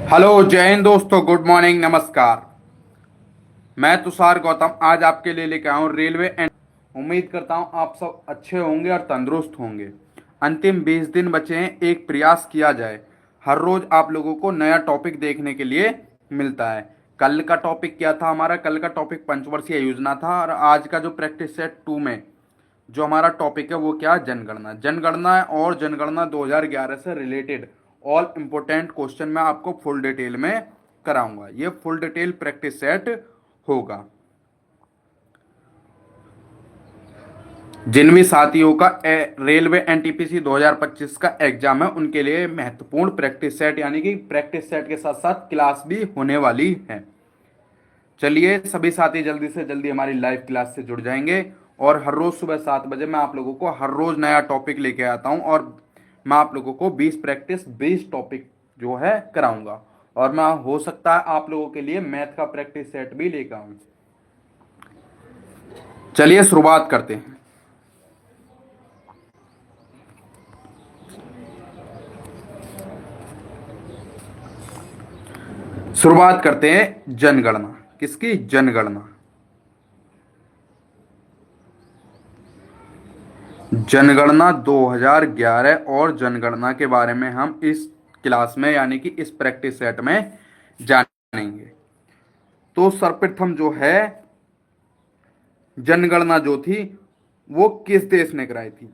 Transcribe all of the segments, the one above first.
Hello, जय हिंद दोस्तों। Good morning, नमस्कार। मैं तुषार गौतम आज आपके लिए लेकर आया हूँ रेलवे एंड। उम्मीद करता हूँ आप सब अच्छे होंगे और तंदुरुस्त होंगे। अंतिम 20 दिन बचे हैं, एक प्रयास किया जाए। हर रोज आप लोगों को नया टॉपिक देखने के लिए मिलता है। कल का टॉपिक क्या था हमारा? कल का टॉपिक पंचवर्षीय योजना था, और आज का जो प्रैक्टिस सेट 2 में जो हमारा टॉपिक है वो क्या? जनगणना। जनगणना और जनगणना 2011 से रिलेटेड ऑल इंपोर्टेंट क्वेश्चन मैं आपको फुल डिटेल में कराऊंगा। ये फुल डिटेल प्रैक्टिस सेट होगा। जिन भी साथियों का रेलवे एनटीपीसी 2025 का एग्जाम है उनके लिए महत्वपूर्ण प्रैक्टिस सेट, यानी कि प्रैक्टिस सेट के साथ साथ क्लास भी होने वाली है। चलिए सभी साथी जल्दी से जल्दी हमारी लाइव क्लास से जुड़ जाएंगे। और हर रोज सुबह 7 बजे मैं आप लोगों को हर रोज नया टॉपिक लेके आता हूं, और मैं आप लोगों को 20 टॉपिक जो है कराऊंगा। और मैं हो सकता है आप लोगों के लिए मैथ का प्रैक्टिस सेट भी लेकर आऊं। चलिए शुरुआत करते हैं। शुरुआत करते हैं जनगणना। किसकी? जनगणना। जनगणना 2011 और जनगणना के बारे में हम इस क्लास में, यानी कि इस प्रैक्टिस सेट में जानेंगे। तो सर्वप्रथम जो है जनगणना जो थी वो किस देश ने कराई थी?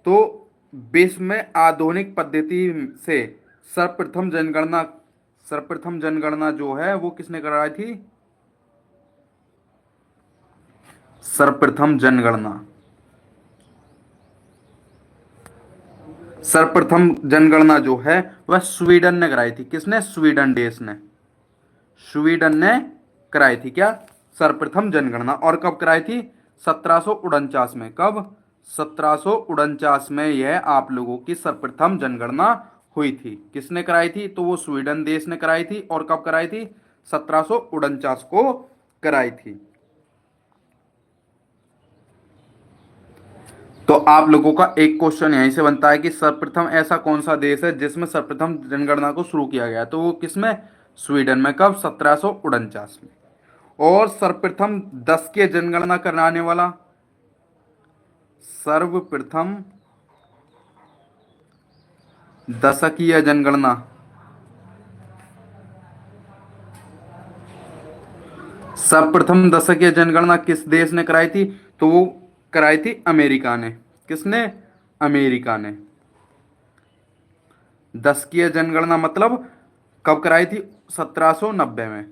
तो विश्व में आधुनिक पद्धति से सर्वप्रथम जनगणना जो है वो किसने कराई थी? सर्वप्रथम जनगणना सर्वप्रथम जनगणना जो है वह स्वीडन ने कराई थी। किसने? स्वीडन देश ने। स्वीडन ने कराई थी क्या? सर्वप्रथम जनगणना। और कब कराई थी? 1749 में। कब? 1749 में यह आप लोगों की सर्वप्रथम जनगणना हुई थी। किसने कराई थी? तो वो स्वीडन देश ने कराई थी। और कब कराई थी? 1749 को कराई थी। तो आप लोगों का एक क्वेश्चन यहीं से बनता है कि सर्वप्रथम ऐसा कौन सा देश है जिसमें सर्वप्रथम जनगणना को शुरू किया गया? तो वो किसमें? स्वीडन में। कब? 1749 में। और सर्वप्रथम 10 की जनगणना कराने वाला, सर्वप्रथम दशकीय जनगणना, सर्वप्रथम दशकीय जनगणना किस देश ने कराई थी? तो वो कराई थी अमेरिका ने। किसने? अमेरिका ने। दशकीय जनगणना मतलब कब कराई थी? 1790 में।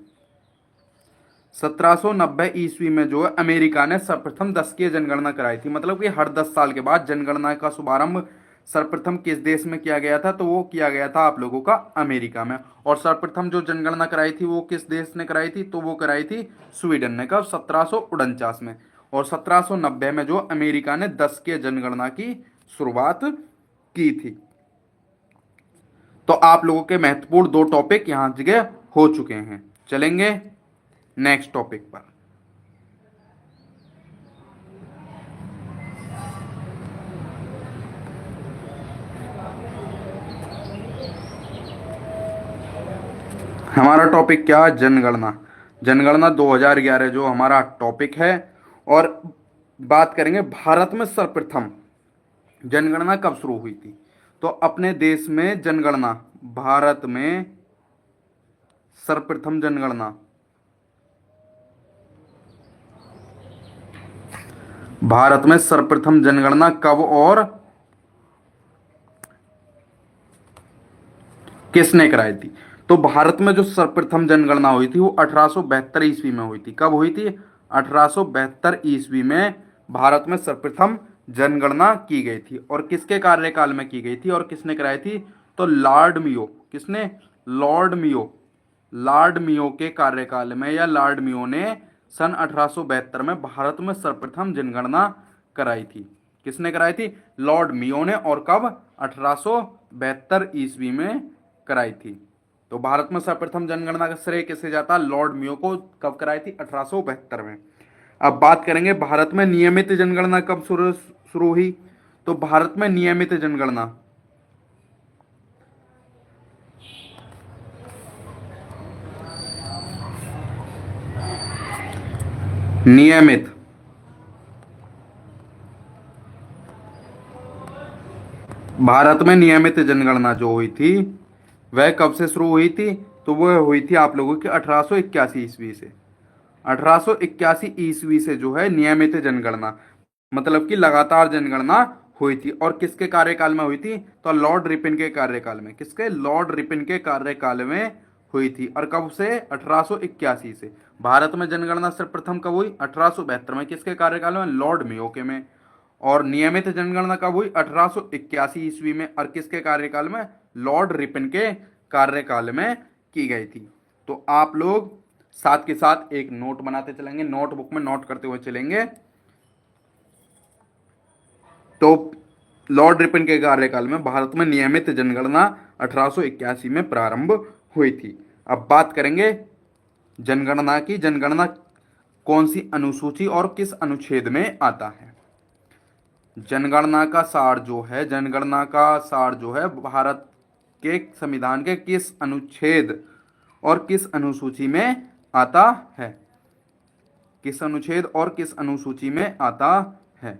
1790 ईस्वी में जो है अमेरिका ने सर्वप्रथम 10 की जनगणना कराई थी। मतलब कि हर 10 साल के बाद जनगणना का शुभारंभ सर्वप्रथम किस देश में किया गया था? तो वो किया गया था आप लोगों का अमेरिका में। और सर्वप्रथम जो जनगणना कराई थी वो किस देश ने कराई थी? तो वो कराई थी स्वीडन ने। कब? 1749 में। और 1790 में जो अमेरिका ने 10 की जनगणना की शुरुआत की थी। तो आप लोगों के महत्वपूर्ण 2 टॉपिक यहां जगह हो चुके हैं। चलेंगे नेक्स्ट टॉपिक पर। हमारा टॉपिक क्या है? जनगणना। जनगणना 2011 जो हमारा टॉपिक है। और बात करेंगे भारत में सर्वप्रथम जनगणना कब शुरू हुई थी? तो अपने देश में जनगणना, भारत में सर्वप्रथम जनगणना, भारत में सर्वप्रथम जनगणना कब और किसने कराई थी? तो भारत में जो सर्वप्रथम जनगणना हुई थी वो 1872 ईस्वी में हुई थी। कब हुई थी? 1872 ईस्वी में भारत में सर्वप्रथम जनगणना की गई थी। और किसके कार्यकाल में की गई थी और किसने कराई थी? तो लॉर्ड मियो। किसने? लॉर्ड मियो। लॉर्ड मियो के कार्यकाल में, या लॉर्ड मियो ने सन 1872 में भारत में सर्वप्रथम जनगणना कराई थी। किसने कराई थी? लॉर्ड मियो ने। और कब? 1872 ईस्वी में कराई थी। तो भारत में सर्वप्रथम जनगणना का श्रेय किसे जाता? लॉर्ड मियो को। कब कराई थी? 1872 में। अब बात करेंगे भारत में नियमित जनगणना कब शुरू शुरू हुई? तो भारत में नियमित भारत में नियमित जनगणना जो हुई थी वह कब से शुरू हुई थी? तो वह हुई थी आप लोगों की 1881 ईस्वी से। 1881 ईस्वी से जो है नियमित जनगणना, मतलब कि लगातार जनगणना हुई थी। और किसके कार्यकाल में हुई थी? तो लॉर्ड रिपन के कार्यकाल में। किसके? लॉर्ड रिपन के कार्यकाल में हुई थी। और कब से? 1881 से। भारत में जनगणना सर्वप्रथम कब हुई? 1872 में। किसके कार्यकाल में? लॉर्ड मेयो के में। और नियमित जनगणना कब हुई? 1881 ईस्वी में। और किसके कार्यकाल में? लॉर्ड रिपन के कार्यकाल में की गई थी। तो आप लोग साथ के साथ एक नोट बनाते चलेंगे, नोटबुक में नोट करते हुए चलेंगे। तो लॉर्ड रिपन के कार्यकाल में भारत में नियमित जनगणना 1881 में प्रारंभ हुई थी। अब बात करेंगे जनगणना की। जनगणना कौन सी अनुसूची और किस अनुच्छेद में आता है? जनगणना का सार जो है, जनगणना का सार जो है भारत के संविधान के किस अनुच्छेद और किस अनुसूची में आता है? किस अनुच्छेद और किस अनुसूची में आता है?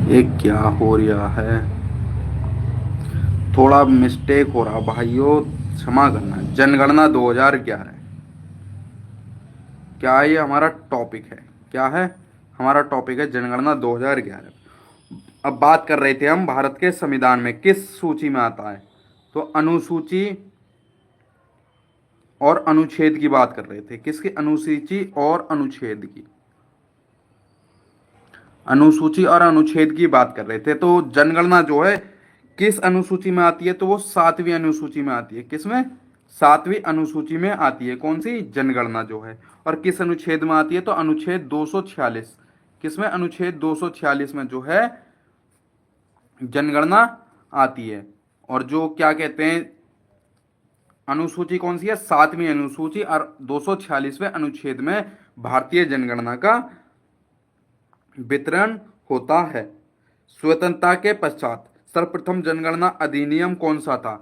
ये क्या हो रहा है? थोड़ा मिस्टेक हो रहा भाइयों, क्षमा करना। जनगणना 2011, क्या ये हमारा टॉपिक है? क्या है हमारा टॉपिक? है जनगणना 2011। अब बात कर रहे थे हम भारत के संविधान में किस सूची में आता है। तो अनुसूची और अनुच्छेद की बात कर रहे थे। किसकी? अनुसूची और अनुच्छेद की। अनुसूची और अनुच्छेद की बात कर रहे थे। तो जनगणना जो है किस अनुसूची में आती है? तो वो 7वीं अनुसूची में आती है। किसमें? 7वीं अनुसूची में आती है। कौन सी? जनगणना जो है। और किस अनुच्छेद में आती है? तो अनुच्छेद 246। किसमें? अनुच्छेद 246 में जो है जनगणना आती है। और जो क्या कहते हैं, अनुसूची कौन सी है? 7वीं अनुसूची। और 246वें अनुच्छेद में भारतीय जनगणना का वितरण होता है। स्वतंत्रता के पश्चात सर्वप्रथम जनगणना अधिनियम कौन सा था?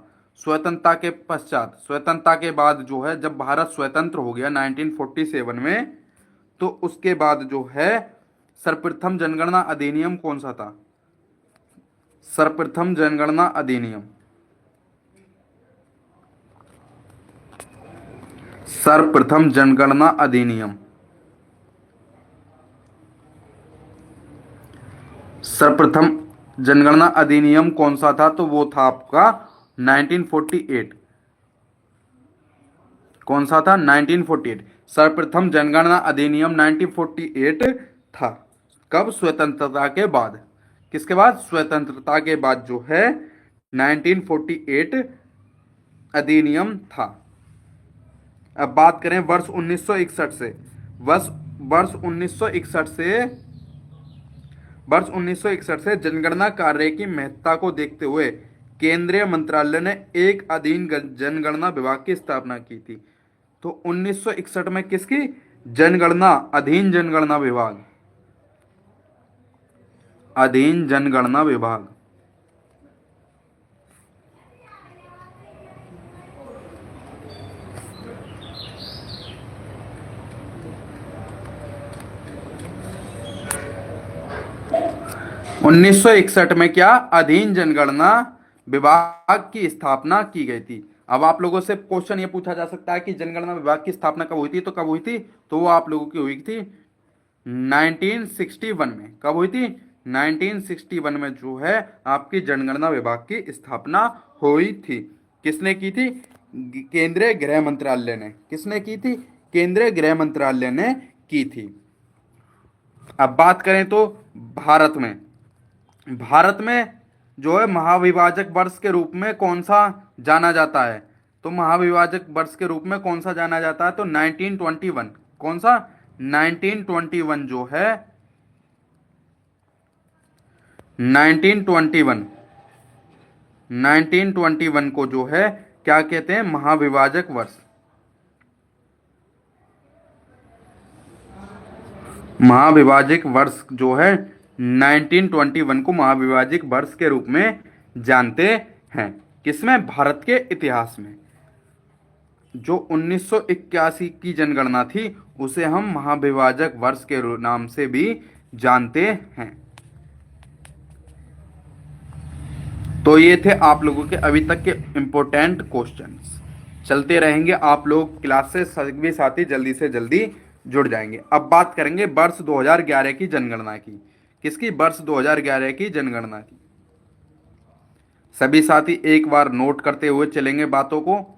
स्वतंत्रता के पश्चात, स्वतंत्रता के बाद जो है, जब भारत स्वतंत्र हो गया 1947 में, तो उसके बाद जो है सर्वप्रथम जनगणना अधिनियम कौन सा था? सर्वप्रथम जनगणना अधिनियम, सर्वप्रथम जनगणना अधिनियम, सर्वप्रथम जनगणना अधिनियम कौन सा था? तो वो था आपका 1948। कौन सा था? 1948। सर्वप्रथम जनगणना अधिनियम 1948 था। कब? स्वतंत्रता के बाद। किसके बाद? स्वतंत्रता के बाद जो है 1948 अधिनियम था। अब बात करें वर्ष 1961 से। वर्ष वर्ष 1961 से वर्ष 1961 से जनगणना कार्य की महत्ता को देखते हुए केंद्रीय मंत्रालय ने एक अधीन जनगणना विभाग की स्थापना की थी। तो 1961 में किसकी? जनगणना, अधीन जनगणना विभाग, अधीन जनगणना विभाग। उन्नीस सौ इकसठ में क्या? अधीन जनगणना विभाग की स्थापना की गई थी। अब आप लोगों से क्वेश्चन ये पूछा जा सकता है कि जनगणना विभाग की स्थापना कब हुई थी? तो कब हुई थी? तो वो आप लोगों की हुई थी 1961 में। कब हुई थी? 1961 में जो है आपकी जनगणना विभाग की स्थापना हुई थी। किसने की थी? केंद्रीय गृह मंत्रालय ने। किसने की थी? केंद्रीय गृह मंत्रालय ने की थी। अब बात करें तो भारत में, भारत में जो है महाविभाजक वर्ष के रूप में कौन सा जाना जाता है? तो महाविभाजक वर्ष के रूप में कौन सा जाना जाता है? तो 1921। कौन सा? 1921 जो है 1921 1921 को जो है क्या कहते हैं? महाविभाजक वर्ष। महाविभाजक वर्ष जो है 1921 को महाविभाजक वर्ष के रूप में जानते हैं। किसमें? भारत के इतिहास में। जो 1981 की जनगणना थी उसे हम महाविभाजक वर्ष के नाम से भी जानते हैं। तो ये थे आप लोगों के अभी तक के इंपॉर्टेंट क्वेश्चंस। चलते रहेंगे, आप लोग क्लास से सभी साथी जल्दी से जल्दी जुड़ जाएंगे। अब बात करेंगे वर्ष 2011 की जनगणना की। किसकी? वर्ष 2011 की जनगणना की। सभी साथी एक बार नोट करते हुए चलेंगे बातों को।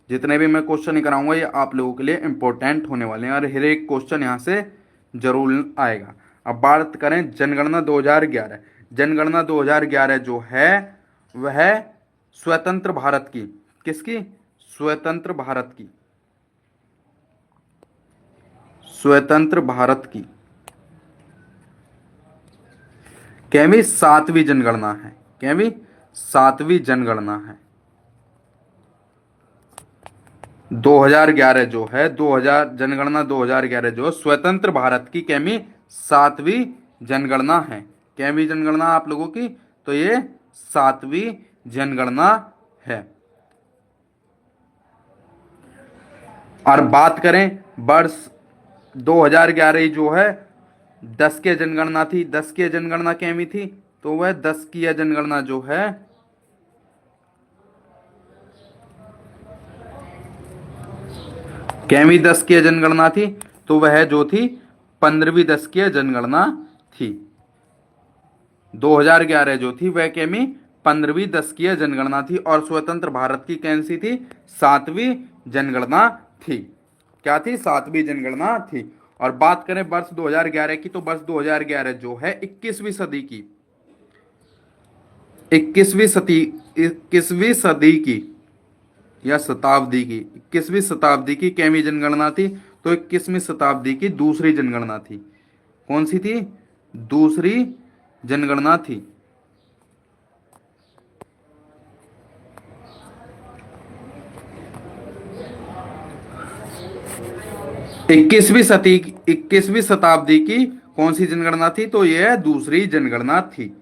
जितने भी मैं क्वेश्चन कराऊंगा ये आप लोगों के लिए इंपॉर्टेंट होने वाले हैं और हर एक क्वेश्चन यहाँ से जरूर आएगा। अब बात करें जनगणना 2011। जनगणना 2011 जो है वह स्वतंत्र भारत की। किसकी? स्वतंत्र भारत की। स्वतंत्र भारत की केवी 7वीं जनगणना है। केवी 7वीं जनगणना है। 2011 जो है 2000 जनगणना 2011 जो स्वतंत्र भारत की केवी 7वीं जनगणना है। केवी जनगणना आप लोगों की? तो ये 7वीं जनगणना है। और बात करें वर्ष 2011 जो है 10 की जनगणना थी। 10 की जनगणना केवी थी? तो वह 10 की जनगणना जो है केवी 10 की जनगणना थी। तो वह जो थी 15वीं 10 की जनगणना थी। 2011 जो थी वह केवी 15वीं 10 की जनगणना थी और स्वतंत्र भारत की कैसी थी? 7वीं जनगणना थी। क्या थी? 7वीं जनगणना थी। और बात करें वर्ष 2011 की तो वर्ष 2011 जो है 21वीं सदी की 21वीं सदी की या शताब्दी की 21वीं शताब्दी की केवी जनगणना थी। तो 21वीं शताब्दी की दूसरी जनगणना थी। कौन सी थी? दूसरी जनगणना थी। इक्कीसवीं शताब्दी की कौन सी जनगणना थी? तो यह दूसरी जनगणना थी।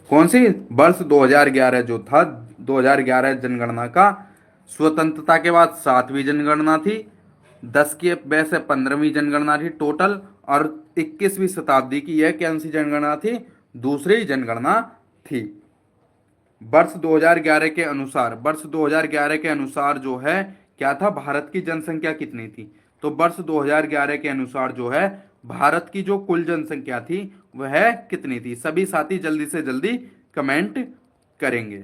कौन सी? वर्ष 2011 जो था 2011 जनगणना का स्वतंत्रता के बाद 7वीं जनगणना थी। 10 की वैसे 15वीं जनगणना थी टोटल। और 21वीं शताब्दी की यह कौन सी जनगणना थी? दूसरी जनगणना थी। वर्ष 2011 के अनुसार जो है क्या था? भारत की जनसंख्या कितनी थी? तो वर्ष 2011 के अनुसार जो है भारत की जो कुल जनसंख्या थी वह कितनी थी? सभी साथी जल्दी से जल्दी कमेंट करेंगे।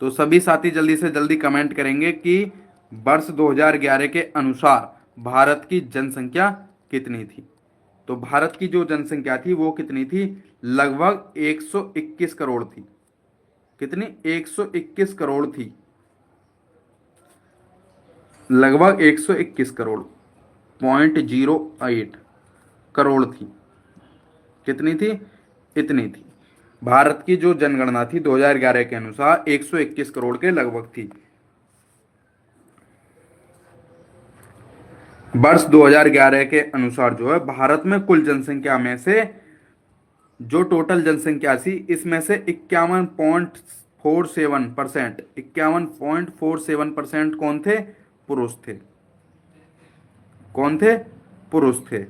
तो सभी साथी जल्दी से जल्दी कमेंट करेंगे कि वर्ष 2011 के अनुसार भारत की जनसंख्या कितनी थी। तो भारत की जो जनसंख्या थी वो कितनी थी? लगभग 121 करोड़ थी। कितनी? 121 करोड़ थी। लगभग 121 करोड़ 0.08 करोड़ थी। कितनी थी? इतनी थी। भारत की जो जनगणना थी 2011 के अनुसार 121 करोड़ के लगभग थी। वर्ष 2011 के अनुसार जो है भारत में कुल जनसंख्या में से जो टोटल जनसंख्या थी इसमें से 51.47% कौन थे? पुरुष थे। कौन थे? पुरुष थे।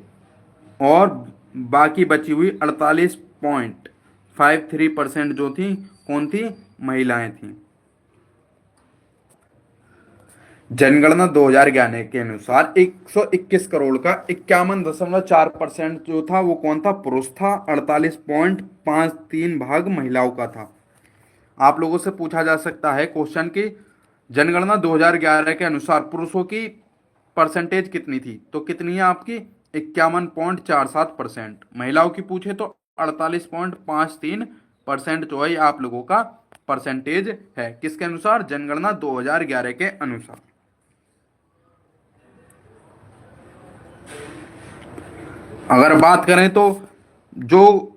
और बाकी बची हुई 48.53% जो थी कौन थी? महिलाएं थी। जनगणना 2011 के अनुसार 121 करोड़ का 51.4% जो था वो कौन था? पुरुष था। 48.53 भाग महिलाओं का था। आप लोगों से पूछा जा सकता है क्वेश्चन की जनगणना 2011 के अनुसार पुरुषों की परसेंटेज कितनी थी? तो कितनी है आपकी? 51.47%। महिलाओं की पूछे तो 48.53% परसेंट जो है ये आप लोगों का परसेंटेज है। किसके अनुसार? जनगणना 2011 के अनुसार। अगर बात करें तो जो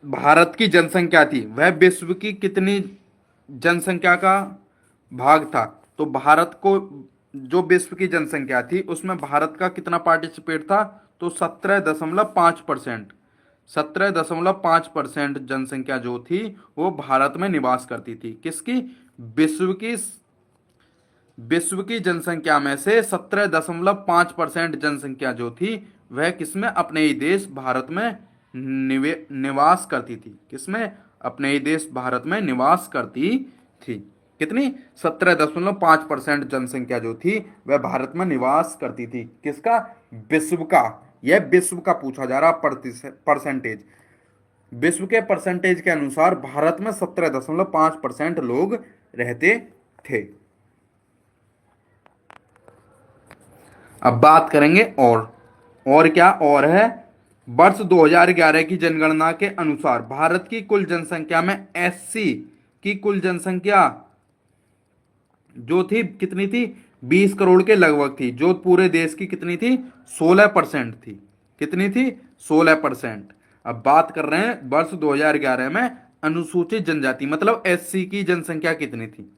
भारत की जनसंख्या थी वह विश्व की कितनी जनसंख्या का भाग था? तो भारत को जो विश्व की जनसंख्या थी उसमें भारत का कितना पार्टिसिपेट था? तो 17.5%। 17.5% जनसंख्या जो थी वो भारत में निवास करती थी। किसकी? विश्व की। विश्व की जनसंख्या में से 17.5% जनसंख्या जो थी वह किसमें? अपने ही देश भारत में निवास करती थी। किसमें? अपने ही देश भारत में निवास करती थी। कितनी? 17.5% जनसंख्या जो थी वह भारत में निवास करती थी। किसका? विश्व का। यह विश्व का पूछा जा रहा परसेंटेज। विश्व के परसेंटेज के अनुसार भारत में 17.5% लोग रहते थे। अब बात करेंगे और क्या और है? वर्ष 2011 की जनगणना के अनुसार भारत की कुल जनसंख्या में एससी की कुल जनसंख्या जो थी कितनी थी? 20 करोड़ के लगभग थी, जो पूरे देश की कितनी थी? 16% थी। कितनी थी? 16%। अब बात कर रहे हैं वर्ष 2011 में अनुसूचित जनजाति मतलब एससी की जनसंख्या कितनी थी?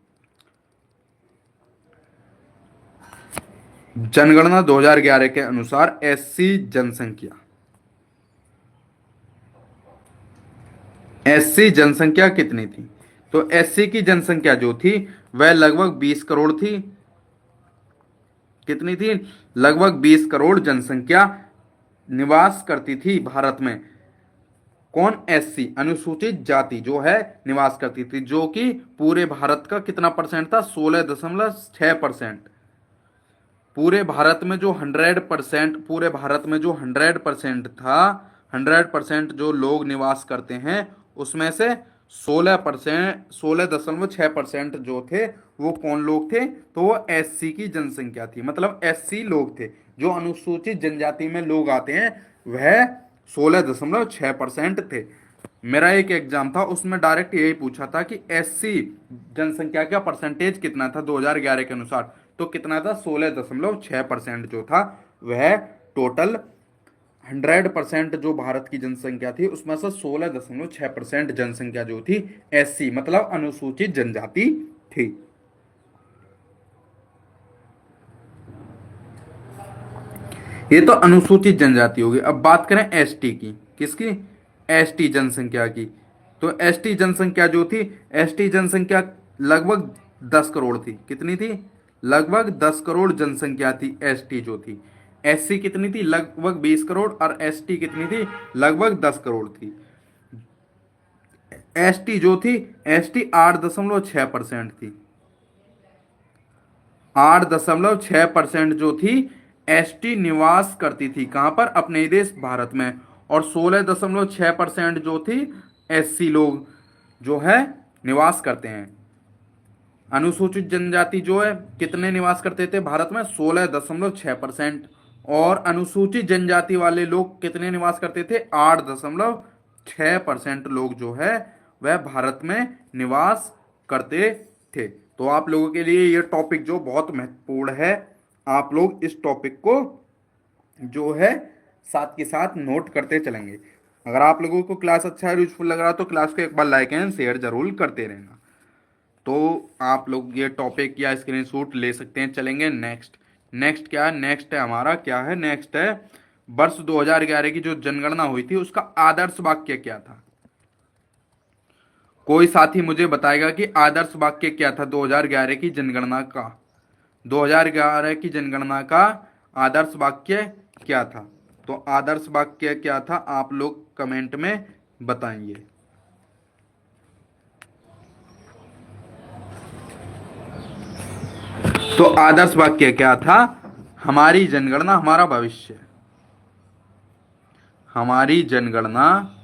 जनगणना 2011 के अनुसार एससी जनसंख्या, एससी जनसंख्या कितनी थी? तो एससी की जनसंख्या जो थी वह लगभग 20 करोड़ थी। कितनी थी? लगभग 20 करोड़ जनसंख्या निवास करती थी भारत में। कौन? एससी अनुसूचित जाति जो है निवास करती थी, जो कि पूरे भारत का कितना परसेंट था? 16.6%। पूरे भारत में जो 100%, पूरे भारत में जो 100% था, 100% जो लोग निवास करते हैं उसमें से 16%, 16.6% जो थे वो कौन लोग थे? तो वो एससी की जनसंख्या थी। मतलब एससी लोग थे। जो अनुसूचित जनजाति में लोग आते हैं वह 16.6% थे। मेरा एक एग्जाम था उसमें डायरेक्ट यही पूछा था कि एससी जनसंख्या का परसेंटेज कितना था 2011 के अनुसार? तो कितना था? 16.6% जो था वह टोटल 100% जो भारत की जनसंख्या थी उसमें से 16.6% जनसंख्या जो थी एससी मतलब अनुसूचित जनजाति थी। ये तो अनुसूचित जनजाति होगी। अब बात करें एसटी की। किसकी? एसटी जनसंख्या की। तो एसटी जनसंख्या जो थी, एसटी जनसंख्या लगभग 10 करोड़ थी। कितनी थी? लगभग 10 करोड़ जनसंख्या थी एसटी जो थी। एससी कितनी थी? लगभग 20 करोड़। और एसटी कितनी थी? लगभग 10 करोड़ थी। एसटी जो थी, एसटी 8.6% थी। 8.6% जो थी एसटी निवास करती थी। कहां पर? अपने ही देश भारत में। और 16.6% जो थी एससी लोग जो है निवास करते हैं। अनुसूचित जनजाति जो है कितने निवास करते थे भारत में? 16.6%। और अनुसूचित जनजाति वाले लोग कितने निवास करते थे? 8.6% लोग जो है वह भारत में निवास करते थे। तो आप लोगों के लिए यह टॉपिक जो बहुत महत्वपूर्ण है, आप लोग इस टॉपिक को जो है साथ के साथ नोट करते चलेंगे। अगर आप लोगों को क्लास अच्छा है, यूजफुल लग रहा तो क्लास को एक बार लाइक एंड शेयर जरूर करते रहना। तो आप लोग ये टॉपिक या स्क्रीनशॉट ले सकते हैं। चलेंगे नेक्स्ट। नेक्स्ट क्या है? नेक्स्ट है हमारा क्या है? नेक्स्ट है वर्ष 2011 की जो जनगणना हुई थी उसका आदर्श वाक्य क्या था? कोई साथी मुझे बताएगा कि आदर्श वाक्य क्या था 2011 की जनगणना का? 2011 की जनगणना का आदर्श वाक्य क्या था? तो आदर्श वाक्य क्या था आप लोग कमेंट में बताएंगे। तो आदर्श वाक्य क्या था? हमारी जनगणना हमारा भविष्य। हमारी जनगणना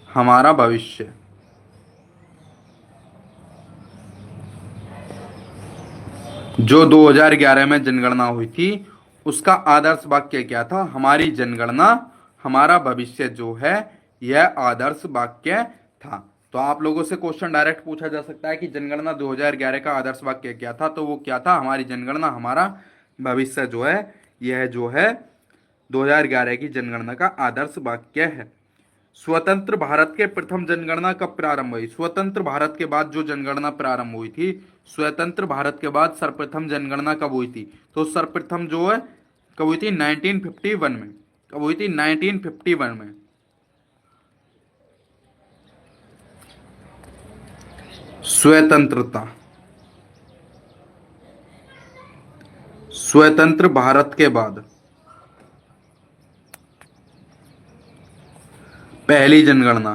हमारा भविष्य। जो 2011 में जनगणना हुई थी उसका आदर्श वाक्य क्या था? हमारी जनगणना हमारा भविष्य जो है यह आदर्श वाक्य था। तो आप लोगों से क्वेश्चन डायरेक्ट पूछा जा सकता है कि जनगणना 2011 का आदर्श वाक्य क्या था, तो वो क्या था, हमारी जनगणना हमारा भविष्य जो है, यह जो है 2011 की जनगणना का आदर्श वाक्य है। स्वतंत्र भारत के प्रथम जनगणना कब प्रारंभ हुई? स्वतंत्र भारत के बाद जो जनगणना प्रारंभ हुई थी, स्वतंत्र भारत के बाद सर्वप्रथम जनगणना कब हुई थी? तो सर्वप्रथम जो है कब हुई थी? 1951 में। कब हुई थी? 1951 में। स्वतंत्रता, स्वतंत्र भारत के बाद पहली जनगणना,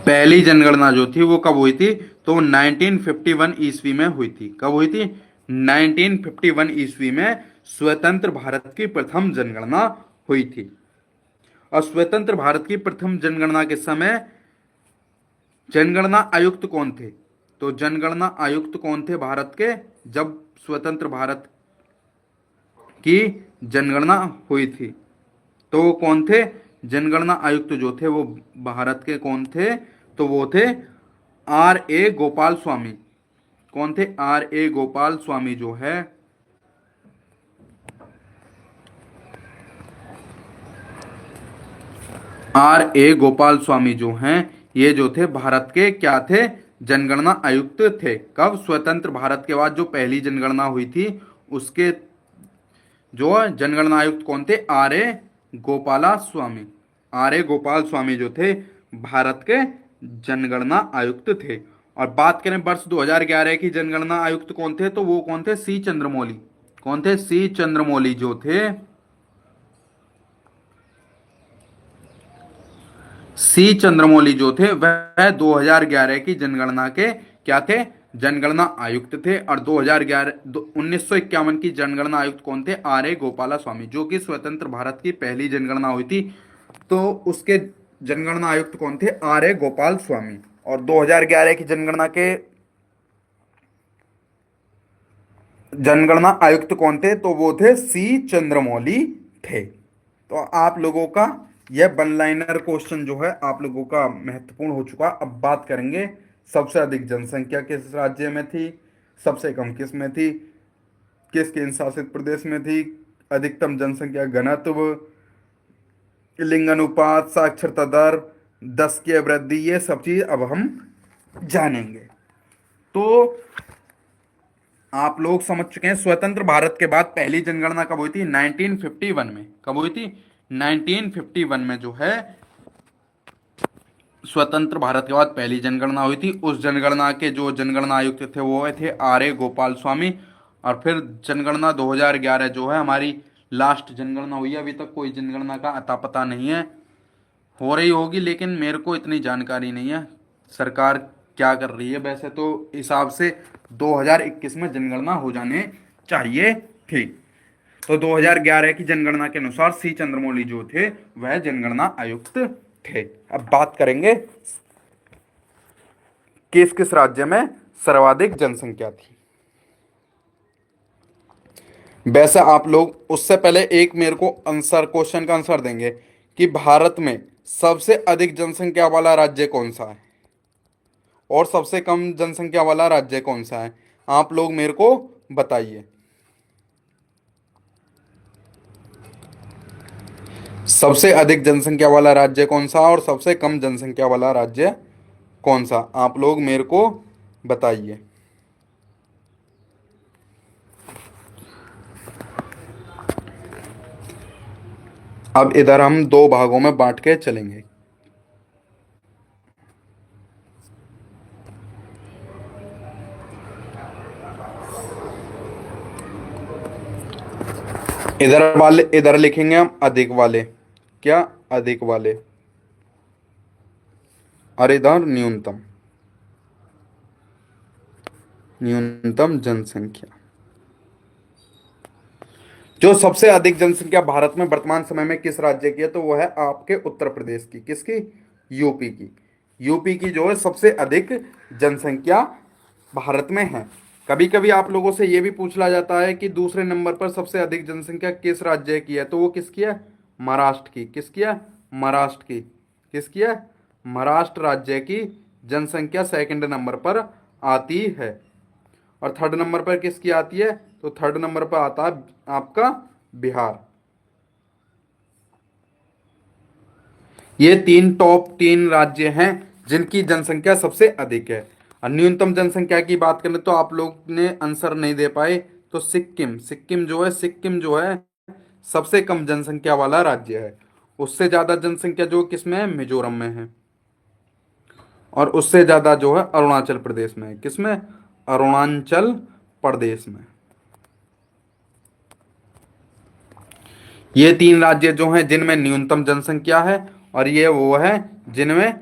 पहली जनगणना जो थी वो कब हुई थी? तो 1951 ईस्वी में हुई थी। कब हुई थी? 1951 ईस्वी में स्वतंत्र भारत की प्रथम जनगणना हुई थी। और स्वतंत्र भारत की प्रथम जनगणना के समय जनगणना आयुक्त कौन थे? तो जनगणना आयुक्त कौन थे भारत के, जब स्वतंत्र भारत की जनगणना हुई थी? तो वो कौन थे? जनगणना आयुक्त जो थे वो भारत के कौन थे? तो वो थे आर ए गोपाल स्वामी। कौन थे? आर ए गोपाल स्वामी जो है, आर ए गोपाल स्वामी जो हैं, ये जो थे भारत के क्या थे? जनगणना आयुक्त थे। कब? स्वतंत्र भारत के बाद जो पहली जनगणना हुई थी उसके जो जनगणना आयुक्त कौन थे? R A Gopala Swami. R A Gopal Swami जो थे भारत के जनगणना आयुक्त थे। और बात करें वर्ष 2011 की जनगणना आयुक्त कौन थे, तो वो कौन थे? सी चंद्रमौली। कौन थे? सी चंद्रमौली जो थे, सी चंद्रमौली जो थे वह 2011 की जनगणना के क्या थे? जनगणना आयुक्त थे। और 2011 1951 की जनगणना आयुक्त कौन थे? आर ए गोपाला स्वामी, जो कि स्वतंत्र भारत की पहली जनगणना हुई थी, तो उसके जनगणना आयुक्त कौन थे? आर ए गोपाल स्वामी। और 2011 की जनगणना के जनगणना आयुक्त कौन थे? तो वो थे सी चंद्रमौली थे। तो आप लोगों का यह वन लाइनर क्वेश्चन जो है आप लोगों का महत्वपूर्ण हो चुका। अब बात करेंगे सबसे अधिक जनसंख्या किस राज्य में थी, सबसे कम किस में थी, किस केंद्र शासित प्रदेश में थी, अधिकतम जनसंख्या घनत्व, लिंग अनुपात, साक्षरता दर, 10 की वृद्धि, ये सब चीज अब हम जानेंगे। तो आप लोग समझ चुके हैं स्वतंत्र भारत के बाद पहली जनगणना कब हुई थी? 1951 में। कब हुई थी? 1951 में जो है स्वतंत्र भारत के बाद पहली जनगणना हुई थी। उस जनगणना के जो जनगणना आयुक्त थे वो थे आर ए गोपाल स्वामी। और फिर जनगणना 2011 जो है हमारी लास्ट जनगणना हुई है। अभी तक कोई जनगणना का अता पता नहीं है, हो रही होगी लेकिन मेरे को इतनी जानकारी नहीं है सरकार क्या कर रही है। वैसे तो हिसाब से 2021 में जनगणना हो जाने चाहिए थी। तो 2011 की जनगणना के अनुसार सी चंद्रमौली जो थे वह जनगणना आयुक्त थे। अब बात करेंगे किस किस राज्य में सर्वाधिक जनसंख्या थी। वैसे आप लोग उससे पहले एक मेरे को आंसर, क्वेश्चन का आंसर देंगे कि भारत में सबसे अधिक जनसंख्या वाला राज्य कौन सा है और सबसे कम जनसंख्या वाला राज्य कौन सा है। आप लोग मेरे को बताइए, सबसे अधिक जनसंख्या वाला राज्य कौन सा और सबसे कम जनसंख्या वाला राज्य कौन सा, आप लोग मेरे को बताइए। अब इधर हम दो भागों में बांट के चलेंगे। इधर वाले, इधर लिखेंगे हम अधिक वाले, क्या? अधिक वाले। और इधर न्यूनतम, न्यूनतम जनसंख्या। जो सबसे अधिक जनसंख्या भारत में वर्तमान समय में किस राज्य की है, तो वो है आपके उत्तर प्रदेश की। किसकी? यूपी की। यूपी की जो है सबसे अधिक जनसंख्या भारत में है। कभी कभी आप लोगों से ये भी पूछा जाता है कि दूसरे नंबर पर सबसे अधिक जनसंख्या किस राज्य की है, तो वो किसकी है? महाराष्ट्र की। किसकी है? महाराष्ट्र की। किसकी है? महाराष्ट्र राज्य की जनसंख्या सेकंड नंबर पर आती है। और थर्ड नंबर पर किसकी आती है? तो थर्ड नंबर पर आता है आपका बिहार। ये तीन राज्य हैं जिनकी जनसंख्या सबसे अधिक है। और न्यूनतम जनसंख्या की बात करें तो आप लोग ने आंसर नहीं दे पाए, तो सिक्किम। सिक्किम जो है सबसे कम जनसंख्या वाला राज्य है। उससे ज्यादा जनसंख्या जो किसमें है? मिजोरम में है। और उससे ज्यादा जो है अरुणाचल प्रदेश में है। किसमें? अरुणाचल प्रदेश में। ये तीन राज्य जो हैं जिनमें न्यूनतम जनसंख्या है, और ये वो है जिनमें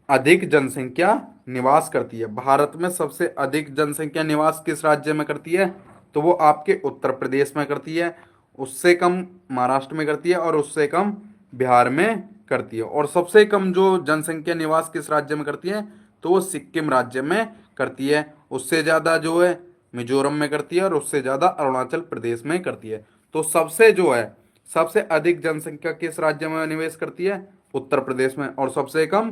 अधिक जनसंख्या निवास करती है। भारत में सबसे अधिक जनसंख्या निवास किस राज्य में करती है? तो वो आपके उत्तर प्रदेश में करती है। उससे कम महाराष्ट्र में करती है, और उससे कम बिहार में करती है। और सबसे कम जो जनसंख्या निवास किस राज्य में करती है? तो वो सिक्किम राज्य में करती है। उससे ज़्यादा जो है मिजोरम में करती है, और उससे ज़्यादा अरुणाचल प्रदेश में करती है। तो सबसे जो है सबसे अधिक जनसंख्या किस राज्य में निवेश करती है? उत्तर प्रदेश में। और सबसे कम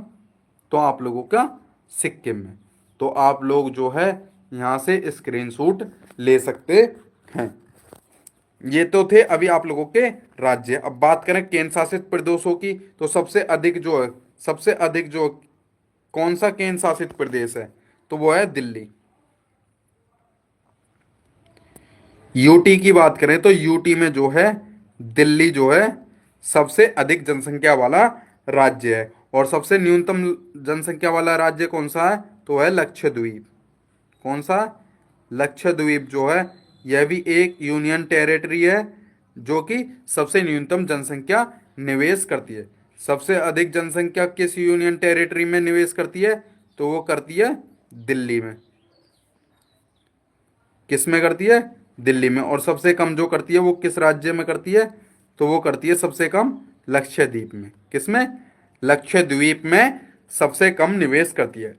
तो आप लोगों का सिक्किम में। तो आप लोग जो है यहाँ से स्क्रीनशॉट ले सकते हैं। ये तो थे अभी आप लोगों के राज्य। अब बात करें केंद्र शासित प्रदेशों की, तो सबसे अधिक जो कौन सा केंद्र शासित प्रदेश है? तो वो है दिल्ली। यूटी की बात करें तो यूटी में जो है दिल्ली जो है सबसे अधिक जनसंख्या वाला राज्य है। और सबसे न्यूनतम जनसंख्या वाला राज्य कौन सा है? तो है लक्षद्वीप। कौन सा? लक्षद्वीप जो है यह भी एक यूनियन टेरिटरी है, जो कि सबसे न्यूनतम जनसंख्या निवेश करती है। सबसे अधिक जनसंख्या किस यूनियन टेरिटरी में निवेश करती है? तो वो करती है दिल्ली में। किस में करती है? दिल्ली में। और सबसे कम जो करती है वो किस राज्य में करती है? तो वो करती है सबसे कम लक्षद्वीप में। किस में? लक्षद्वीप में सबसे कम निवेश करती है।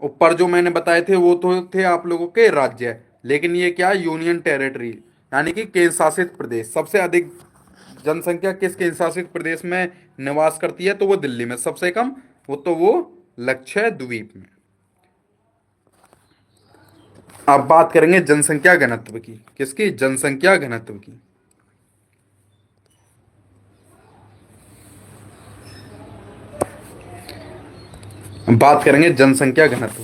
ऊपर जो मैंने बताए थे वो तो थे आप लोगों के राज्य, लेकिन ये क्या? यूनियन टेरिटरी, यानी कि केंद्र शासित प्रदेश। सबसे अधिक जनसंख्या किस केंद्र शासित प्रदेश में निवास करती है? तो वो दिल्ली में। सबसे कम वो लक्षद्वीप में। अब बात करेंगे जनसंख्या घनत्व की। किसकी? जनसंख्या घनत्व की। बात करेंगे जनसंख्या घनत्व।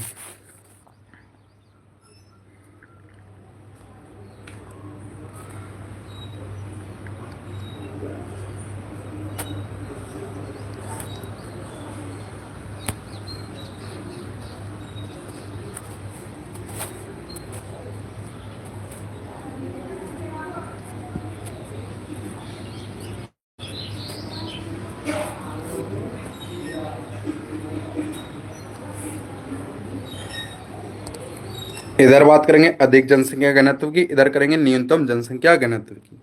इधर बात करेंगे अधिक जनसंख्या घनत्व की, इधर करेंगे न्यूनतम जनसंख्या घनत्व की।